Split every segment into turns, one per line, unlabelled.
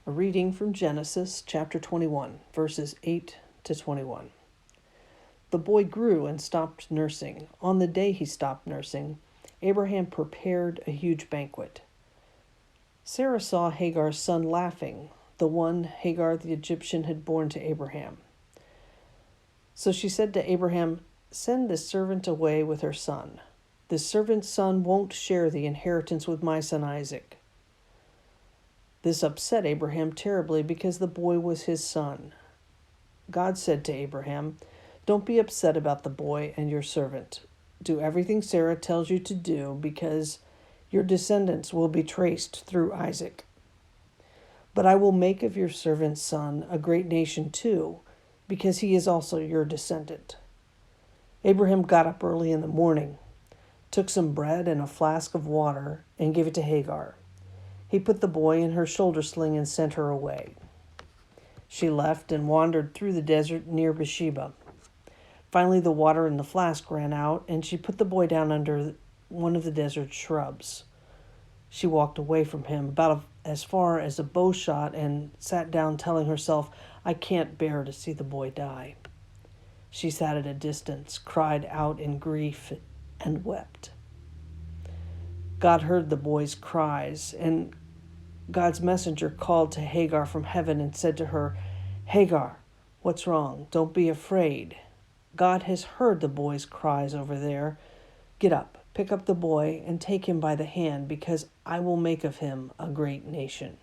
A reading from Genesis chapter 21, verses 8 to 21. The boy grew and stopped nursing. On the day he stopped nursing, Abraham prepared a huge banquet. Sarah saw Hagar's son laughing, the one Hagar the Egyptian had borne to Abraham. So she said to Abraham, "Send this servant away with her son. This servant's son won't share the inheritance with my son Isaac." This upset Abraham terribly because the boy was his son. God said to Abraham, "Don't be upset about the boy and your servant. Do everything Sarah tells you to do because your descendants will be traced through Isaac. But I will make of your servant's son a great nation too, because he is also your descendant." Abraham got up early in the morning, took some bread and a flask of water, and gave it to Hagar. He put the boy in her shoulder sling and sent her away. She left and wandered through the desert near Beersheba. Finally, the water in the flask ran out, and she put the boy down under one of the desert shrubs. She walked away from him about as far as a bow shot and sat down, telling herself, "I can't bear to see the boy die." She sat at a distance, cried out in grief, and wept. God heard the boy's cries, and God's messenger called to Hagar from heaven and said to her, "Hagar, what's wrong? Don't be afraid. God has heard the boy's cries over there. Get up, pick up the boy, and take him by the hand, because I will make of him a great nation."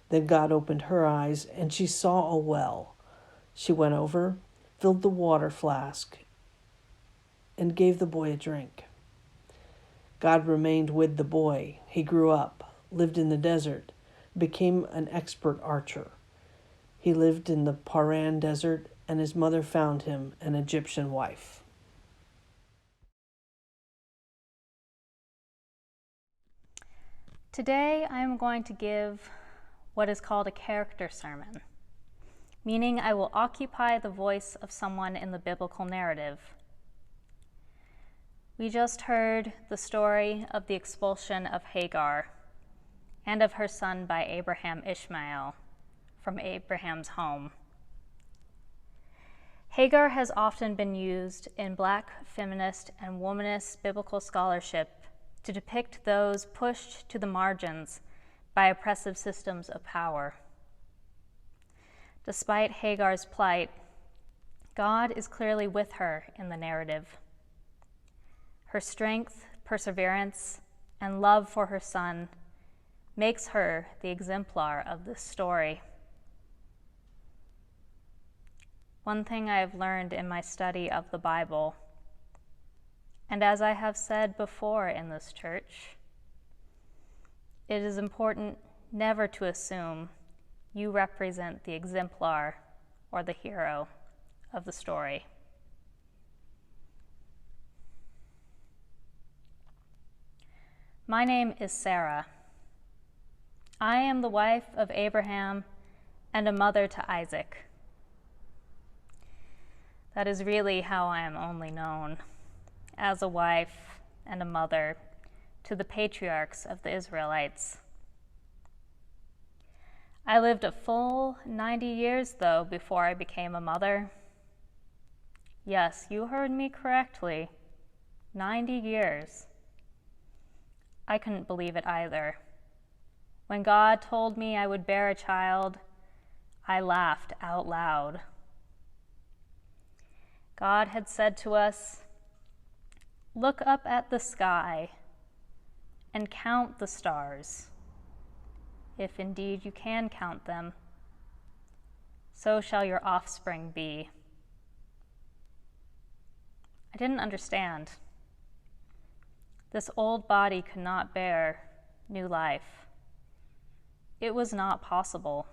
Then God opened her eyes, and she saw a well. She went over, filled the water flask, and gave the boy a drink. God remained with the boy. He grew up, lived in the desert, became an expert archer. He lived in the Paran desert, and his mother found him an Egyptian wife.
Today I am going to give what is called a character sermon, meaning I will occupy the voice of someone in the biblical narrative. We just heard the story of the expulsion of Hagar and of her son by Abraham Ishmael from Abraham's home. Hagar has often been used in Black feminist and womanist biblical scholarship to depict those pushed to the margins by oppressive systems of power. Despite Hagar's plight, God is clearly with her in the narrative. Her strength, perseverance, and love for her son makes her the exemplar of this story. One thing I have learned in my study of the Bible, and as I have said before in this church, it is important never to assume you represent the exemplar or the hero of the story. My name is Sarah. I am the wife of Abraham and a mother to Isaac. That is really how I am only known, as a wife and a mother to the patriarchs of the Israelites. I lived a full 90 years, though, before I became a mother. Yes, you heard me correctly. 90 years. I couldn't believe it either. When God told me I would bear a child, I laughed out loud. God had said to us, "Look up at the sky and count the stars, if indeed you can count them. So shall your offspring be." I didn't understand. This old body could not bear new life. It was not possible.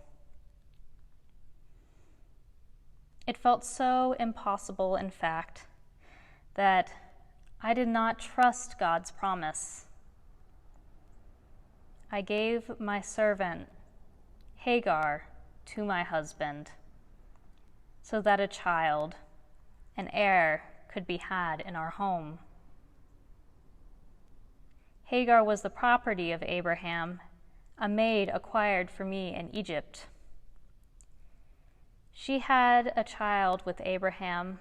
It felt so impossible, in fact, that I did not trust God's promise. I gave my servant, Hagar, to my husband, so that a child, an heir, could be had in our home. Hagar was the property of Abraham, a maid acquired for me in Egypt. She had a child with Abraham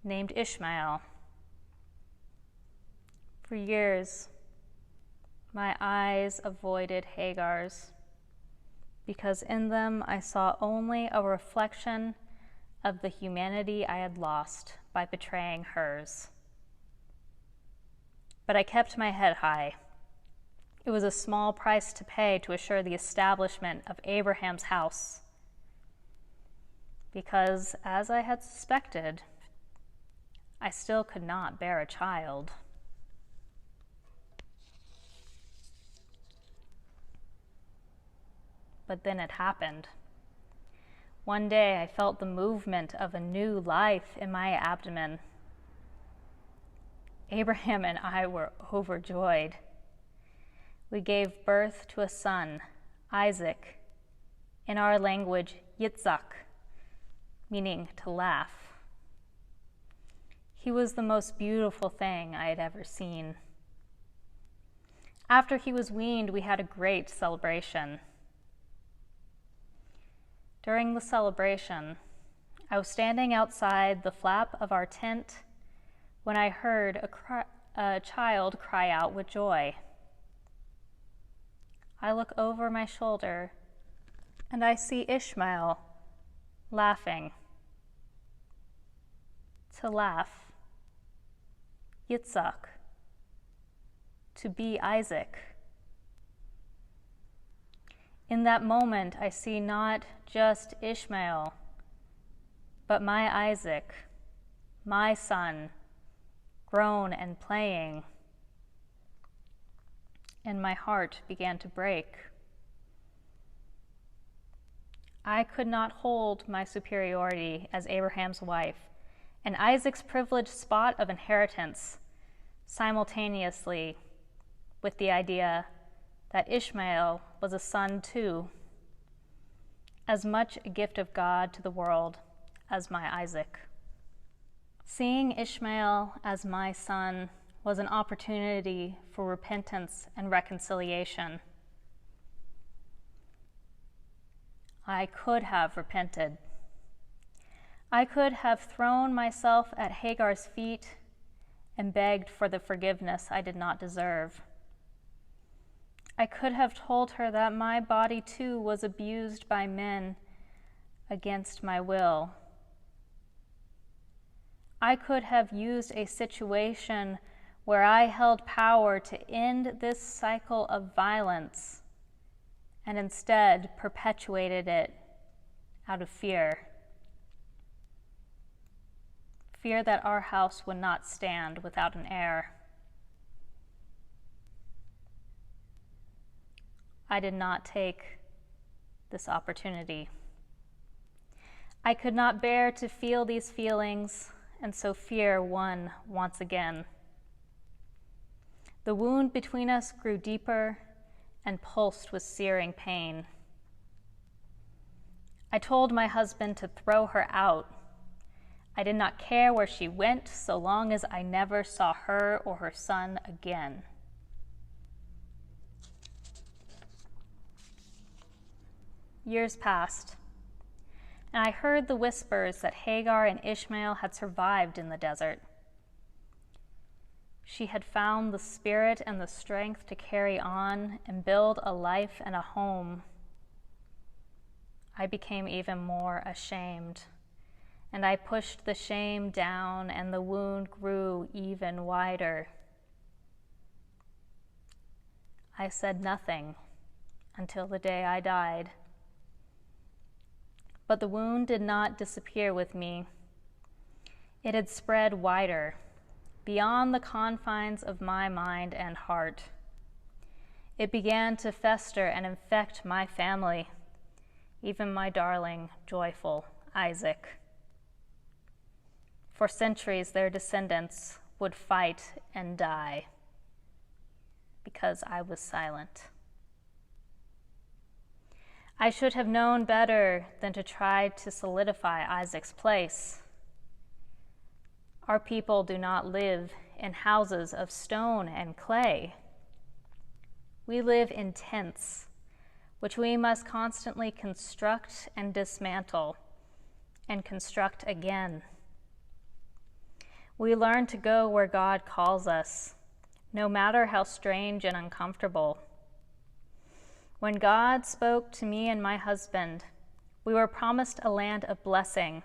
named Ishmael. For years, my eyes avoided Hagar's because in them I saw only a reflection of the humanity I had lost by betraying hers. But I kept my head high. It was a small price to pay to assure the establishment of Abraham's house, because, as I had suspected, I still could not bear a child. But then it happened. One day I felt the movement of a new life in my abdomen. Abraham and I were overjoyed. We gave birth to a son, Isaac, in our language, Yitzhak, meaning to laugh. He was the most beautiful thing I had ever seen. After he was weaned, we had a great celebration. During the celebration, I was standing outside the flap of our tent when I heard a child cry out with joy. I look over my shoulder and I see Ishmael laughing. To laugh, Yitzhak, to be Isaac. In that moment, I see not just Ishmael, but my Isaac, my son, grown and playing. And my heart began to break. I could not hold my superiority as Abraham's wife and Isaac's privileged spot of inheritance simultaneously with the idea that Ishmael was a son too, as much a gift of God to the world as my Isaac. Seeing Ishmael as my son was an opportunity for repentance and reconciliation. I could have repented. I could have thrown myself at Hagar's feet and begged for the forgiveness I did not deserve. I could have told her that my body too was abused by men against my will. I could have used a situation where I held power to end this cycle of violence and instead perpetuated it out of fear. Fear that our house would not stand without an heir. I did not take this opportunity. I could not bear to feel these feelings, and so fear won once again. The wound between us grew deeper and pulsed with searing pain. I told my husband to throw her out. I did not care where she went so long as I never saw her or her son again. Years passed, and I heard the whispers that Hagar and Ishmael had survived in the desert. She had found the spirit and the strength to carry on and build a life and a home. I became even more ashamed, and I pushed the shame down, and the wound grew even wider. I said nothing until the day I died. But the wound did not disappear with me. It had spread wider, beyond the confines of my mind and heart. It began to fester and infect my family, even my darling, joyful Isaac. For centuries, their descendants would fight and die because I was silent. I should have known better than to try to solidify Isaac's place. Our people do not live in houses of stone and clay. We live in tents which we must constantly construct and dismantle and construct again. We learn to go where God calls us, no matter how strange and uncomfortable. When God spoke to me and my husband, we were promised a land of blessing,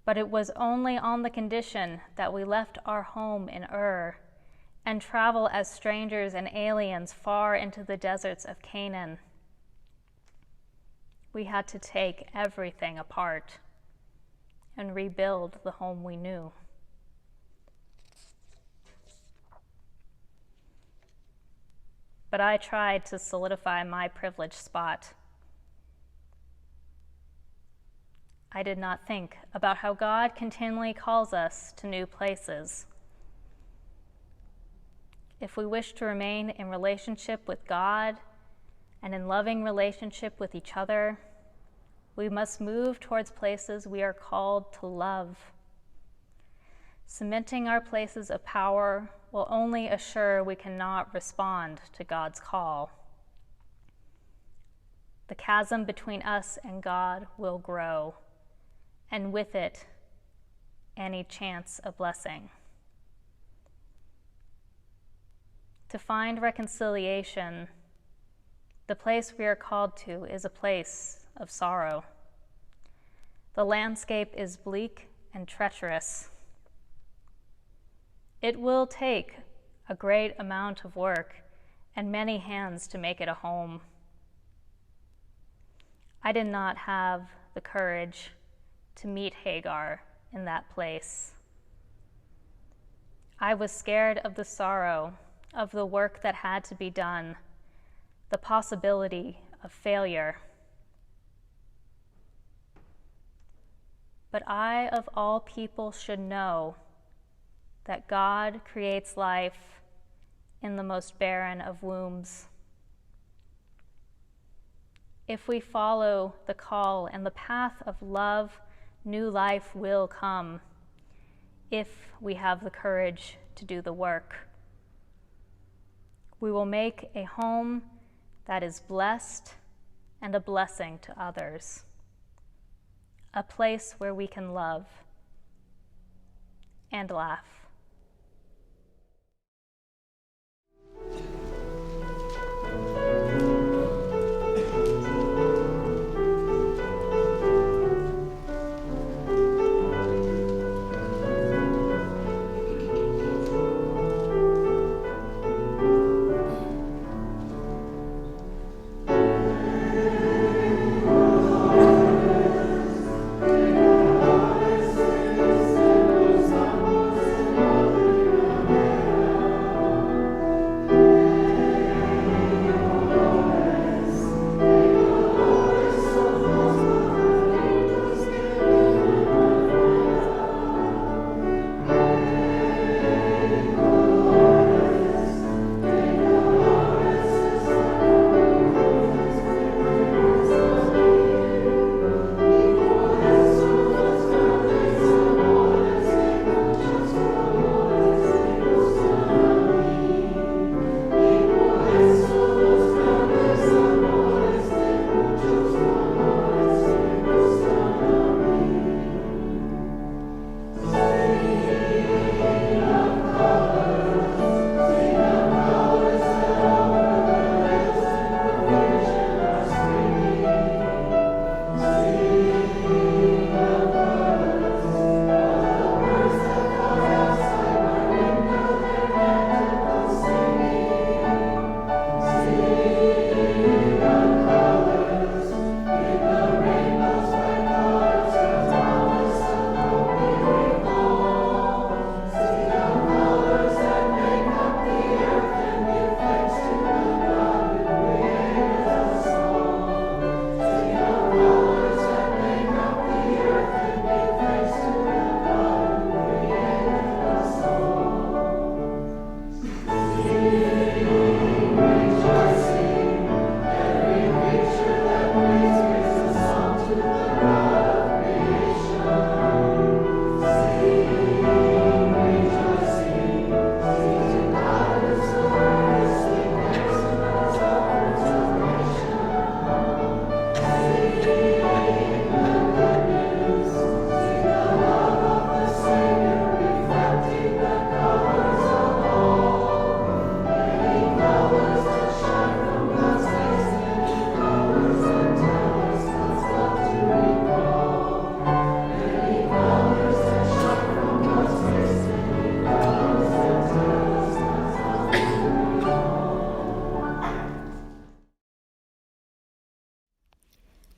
but it was only on the condition that we left our home in Ur and travel as strangers and aliens far into the deserts of Canaan. We had to take everything apart and rebuild the home we knew. But I tried to solidify my privileged spot. I did not think about how God continually calls us to new places. If we wish to remain in relationship with God and in loving relationship with each other, we must move towards places we are called to love. Cementing our places of power will only assure we cannot respond to God's call. The chasm between us and God will grow, and with it, any chance of blessing. To find reconciliation, the place we are called to is a place of sorrow. The landscape is bleak and treacherous. It will take a great amount of work and many hands to make it a home. I did not have the courage to meet Hagar in that place. I was scared of the sorrow, of the work that had to be done, the possibility of failure. But I, of all people, should know that God creates life in the most barren of wombs. If we follow the call and the path of love, new life will come, if we have the courage to do the work. We will make a home that is blessed and a blessing to others, a place where we can love and laugh.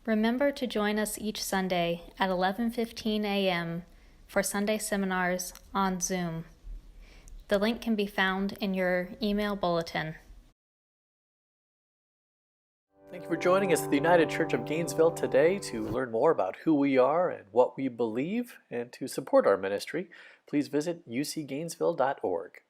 Remember to join us each Sunday at 11:15 a.m. for Sunday seminars on Zoom. The link can be found in your email bulletin.
Thank you for joining us at the United Church of Gainesville today to learn more about who we are and what we believe, and to support our ministry, please visit ucgainesville.org.